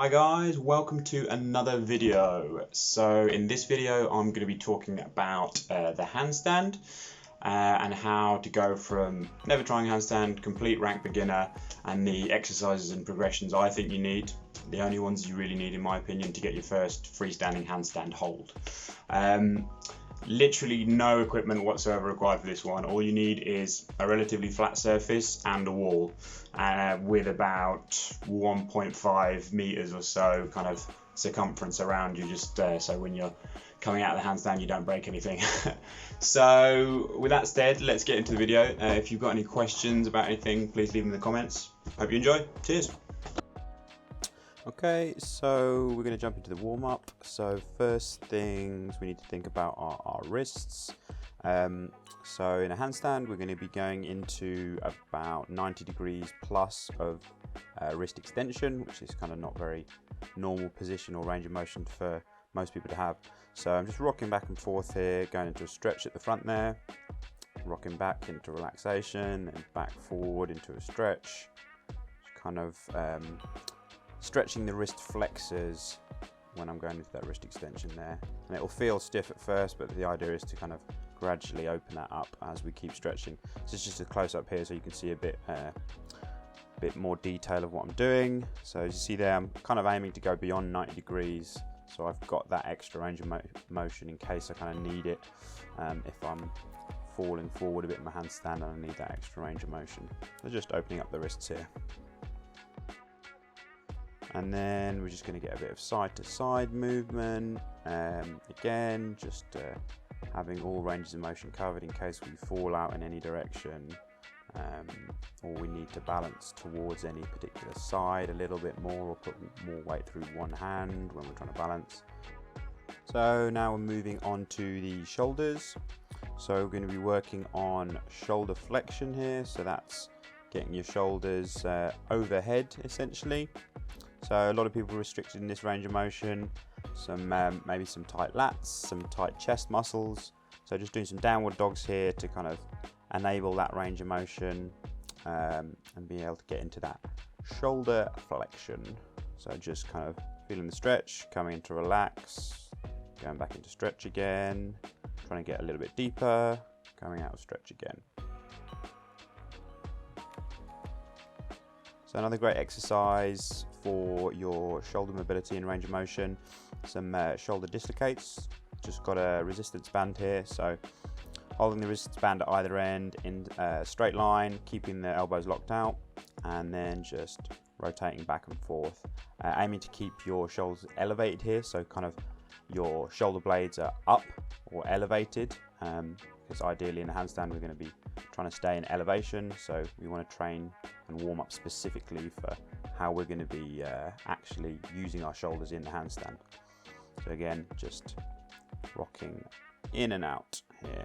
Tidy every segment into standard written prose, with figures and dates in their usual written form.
Hi guys, welcome to another video. So in this video I'm going to be talking about the handstand and how to go from never trying handstand, complete rank beginner, and the exercises and progressions I think you need, the only ones you really need in my opinion, to get your first freestanding handstand hold. Literally no equipment whatsoever required for this one. All you need is a relatively flat surface and a wall with about 1.5 meters or so kind of circumference around you, just so when you're coming out of the handstand you don't break anything. So with that said, let's get into the video. If you've got any questions about anything, please leave them in the comments. Hope you enjoy. Cheers. Okay, so we're going to jump into the warm-up. So first things we need to think about are our wrists. So in a handstand we're going to be going into about 90 degrees plus of wrist extension, which is kind of not very normal position or range of motion for most people to have. So I'm just rocking back and forth here, going into a stretch at the front there, rocking back into relaxation and back forward into a stretch, kind of stretching the wrist flexors when I'm going into that wrist extension there. And it will feel stiff at first, but the idea is to kind of gradually open that up as we keep stretching. So it's just a close up here so you can see a bit more detail of what I'm doing. So as you see there, I'm kind of aiming to go beyond 90 degrees. So I've got that extra range of motion in case I kind of need it. If I'm falling forward a bit in my handstand and I need that extra range of motion. So just opening up the wrists here. And then we're just going to get a bit of side to side movement. Again, just having all ranges of motion covered in case we fall out in any direction, or we need to balance towards any particular side a little bit more, or put more weight through one hand when we're trying to balance. So now we're moving on to the shoulders. So we're going to be working on shoulder flexion here. So that's getting your shoulders overhead essentially. So a lot of people are restricted in this range of motion, maybe some tight lats, some tight chest muscles. So just doing some downward dogs here to kind of enable that range of motion and be able to get into that shoulder flexion. So just kind of feeling the stretch, coming into relax, going back into stretch again, trying to get a little bit deeper, coming out of stretch again. So another great exercise for your shoulder mobility and range of motion, some shoulder dislocates. Just got a resistance band here, so holding the resistance band at either end in a straight line, keeping the elbows locked out, and then just rotating back and forth, aiming to keep your shoulders elevated here, so kind of your shoulder blades are up or elevated, because ideally in a handstand we're going to be trying to stay in elevation, so we want to train and warm up specifically for how we're going to be actually using our shoulders in the handstand. So again, just rocking in and out here.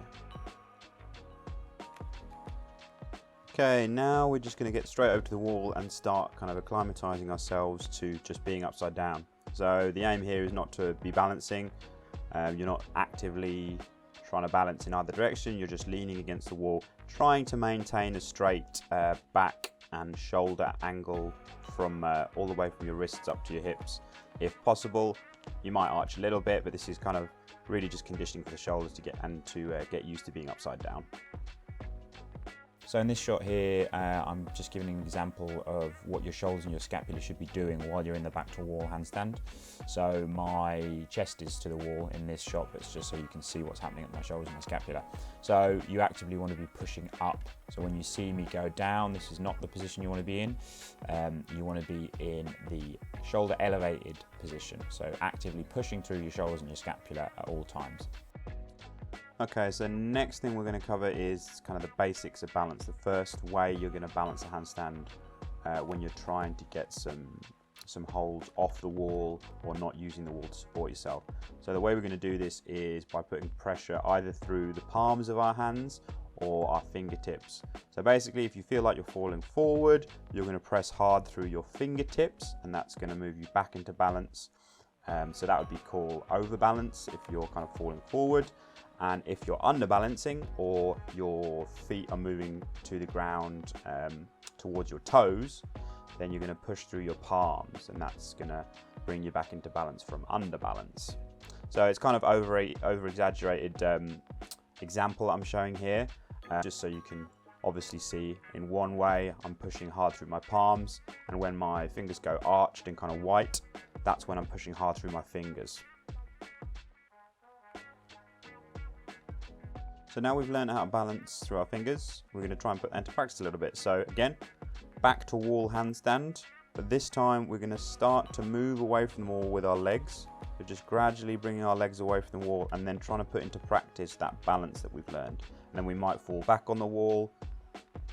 Okay, now we're just going to get straight over to the wall and start kind of acclimatizing ourselves to just being upside down. So the aim here is not to be balancing. You're not actively trying to balance in either direction. You're just leaning against the wall, trying to maintain a straight back and shoulder angle from all the way from your wrists up to your hips. If possible, you might arch a little bit, but this is kind of really just conditioning for the shoulders to get used to being upside down. So in this shot here, I'm just giving an example of what your shoulders and your scapula should be doing while you're in the back to wall handstand. So my chest is to the wall in this shot, but it's just so you can see what's happening at my shoulders and my scapula. So you actively want to be pushing up. So when you see me go down, this is not the position you want to be in. You want to be in the shoulder elevated position. So actively pushing through your shoulders and your scapula at all times. Okay, so next thing we're going to cover is kind of the basics of balance. The first way you're going to balance a handstand when you're trying to get some holds off the wall or not using the wall to support yourself. So the way we're going to do this is by putting pressure either through the palms of our hands or our fingertips. So basically, if you feel like you're falling forward, you're going to press hard through your fingertips, and that's going to move you back into balance. So that would be called overbalance if you're kind of falling forward. And if you're underbalancing or your feet are moving to the ground towards your toes, then you're going to push through your palms, and that's going to bring you back into balance from under balance. So it's kind of over exaggerated example I'm showing here, just so you can obviously see in one way I'm pushing hard through my palms, and when my fingers go arched and kind of white, that's when I'm pushing hard through my fingers. So now we've learned how to balance through our fingers, we're going to try and put that into practice a little bit. So again, back to wall handstand, but this time we're going to start to move away from the wall with our legs. So just gradually bringing our legs away from the wall and then trying to put into practice that balance that we've learned. And then we might fall back on the wall,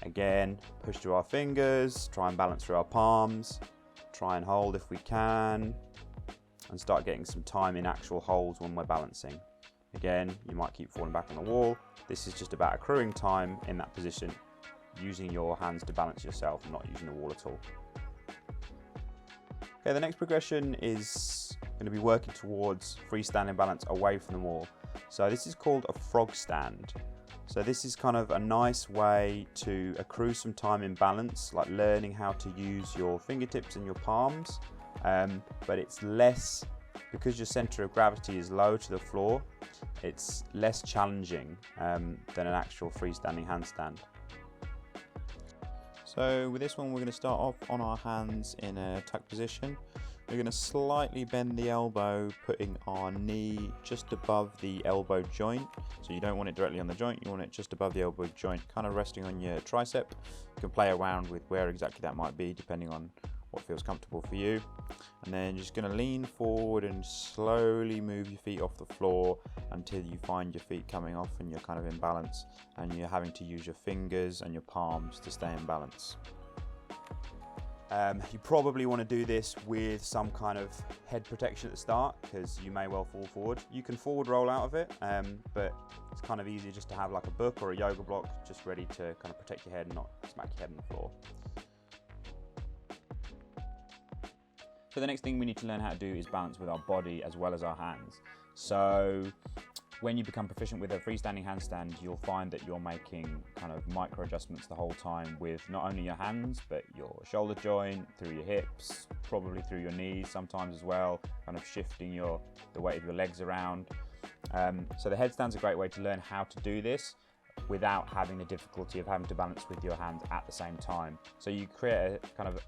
again, push through our fingers, try and balance through our palms, try and hold if we can, and start getting some time in actual holds when we're balancing. Again, you might keep falling back on the wall. This is just about accruing time in that position, using your hands to balance yourself and not using the wall at all. Okay, the next progression is going to be working towards freestanding balance away from the wall. So this is called a frog stand. So this is kind of a nice way to accrue some time in balance, like learning how to use your fingertips and your palms, but it's less, because your center of gravity is low to the floor, it's less challenging than an actual freestanding handstand. So with this one, we're going to start off on our hands in a tuck position. We're going to slightly bend the elbow, putting our knee just above the elbow joint. So you don't want it directly on the joint, you want it just above the elbow joint, kind of resting on your tricep. You can play around with where exactly that might be, depending on what feels comfortable for you. And then you're just going to lean forward and slowly move your feet off the floor until you find your feet coming off and you're kind of in balance, and you're having to use your fingers and your palms to stay in balance. You probably want to do this with some kind of head protection at the start, because you may well fall forward. You can forward roll out of it, but it's kind of easier just to have like a book or a yoga block just ready to kind of protect your head and not smack your head on the floor. So the next thing we need to learn how to do is balance with our body as well as our hands. So when you become proficient with a freestanding handstand, you'll find that you're making kind of micro adjustments the whole time with not only your hands, but your shoulder joint, through your hips, probably through your knees sometimes as well, kind of shifting the weight of your legs around. So the headstand's a great way to learn how to do this without having the difficulty of having to balance with your hands at the same time. So you create a kind of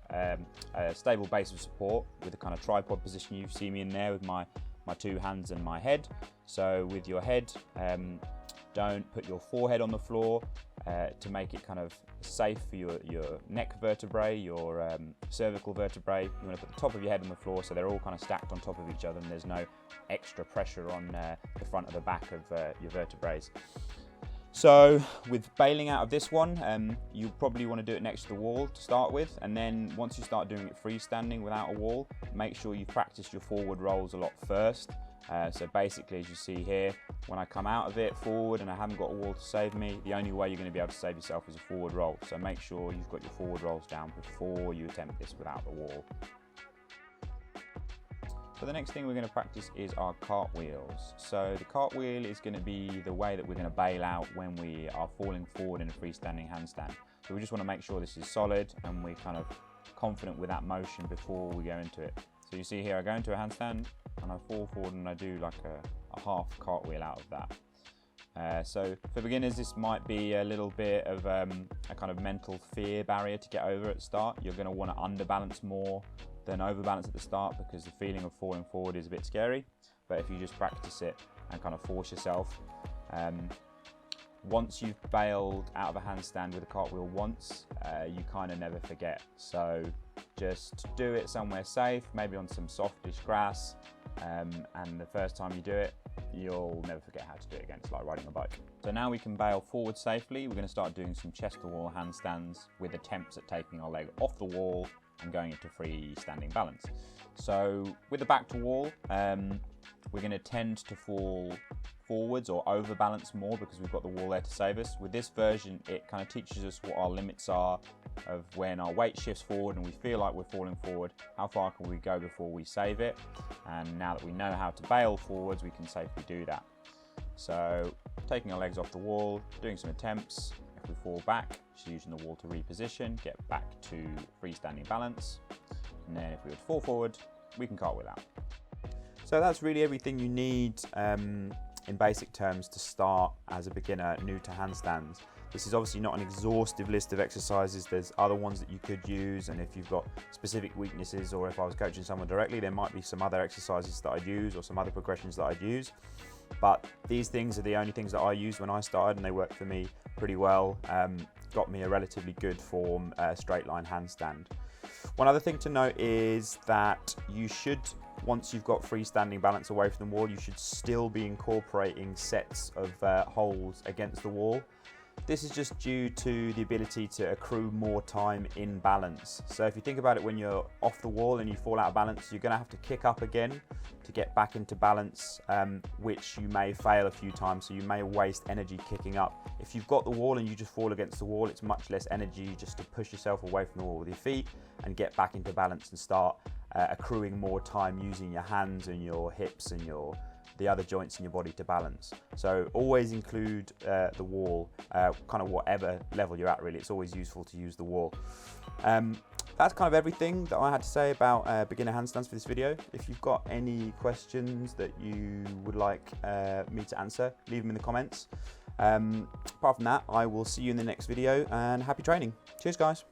a stable base of support with a kind of tripod position. You see me in there with my two hands and my head. So with your head, don't put your forehead on the floor to make it kind of safe for your neck vertebrae, your cervical vertebrae. You want to put the top of your head on the floor so they're all kind of stacked on top of each other and there's no extra pressure on the front or the back of your vertebrae. So with bailing out of this one, you probably want to do it next to the wall to start with, and then once you start doing it freestanding without a wall, make sure you practice your forward rolls a lot first. So basically, as you see here, when I come out of it forward and I haven't got a wall to save me, the only way you're going to be able to save yourself is a forward roll. So make sure you've got your forward rolls down before you attempt this without the wall. So the next thing we're going to practice is our cartwheels. So the cartwheel is going to be the way that we're going to bail out when we are falling forward in a freestanding handstand. So we just want to make sure this is solid and we're kind of confident with that motion before we go into it. So you see here, I go into a handstand and I fall forward and I do like a half cartwheel out of that. So for beginners, this might be a little bit of a kind of mental fear barrier to get over at the start. You're going to want to underbalance more than overbalance at the start because the feeling of falling forward is a bit scary. But if you just practice it and kind of force yourself, once you've bailed out of a handstand with a cartwheel once, you kind of never forget. So just do it somewhere safe, maybe on some softish grass, and the first time you do it, you'll never forget how to do it again. It's like riding a bike. So now we can bail forward safely. We're going to start doing some chest to wall handstands with attempts at taking our leg off the wall and going into freestanding balance. So with the back to wall, we're going to tend to fall forwards or overbalance more because we've got the wall there to save us. With this version, it kind of teaches us what our limits are of when our weight shifts forward and we feel like we're falling forward, how far can we go before we save it? And now that we know how to bail forwards, we can safely do that. So taking our legs off the wall, doing some attempts. If we fall back, just using the wall to reposition, get back to freestanding balance. And then if we would fall forward, we can cartwheel out. So that's really everything you need in basic terms to start as a beginner new to handstands. This is obviously not an exhaustive list of exercises. There's other ones that you could use, and if you've got specific weaknesses, or if I was coaching someone directly, there might be some other exercises that I'd use or some other progressions that I'd use. But these things are the only things that I used when I started, and they worked for me pretty well. Got me a relatively good form straight line handstand. One other thing to note is that you should, once you've got freestanding balance away from the wall, you should still be incorporating sets of holds against the wall. This is just due to the ability to accrue more time in balance. So if you think about it, when you're off the wall and you fall out of balance, you're going to have to kick up again to get back into balance, which you may fail a few times, so you may waste energy kicking up. If you've got the wall and you just fall against the wall, it's much less energy just to push yourself away from the wall with your feet and get back into balance and start accruing more time using your hands and your hips and the other joints in your body to balance. So always include the wall, kind of whatever level you're at really. It's always useful to use the wall. That's kind of everything that I had to say about beginner handstands for this video. If you've got any questions that you would like me to answer, leave them in the comments. Apart from that, I will see you in the next video, and happy training. Cheers guys.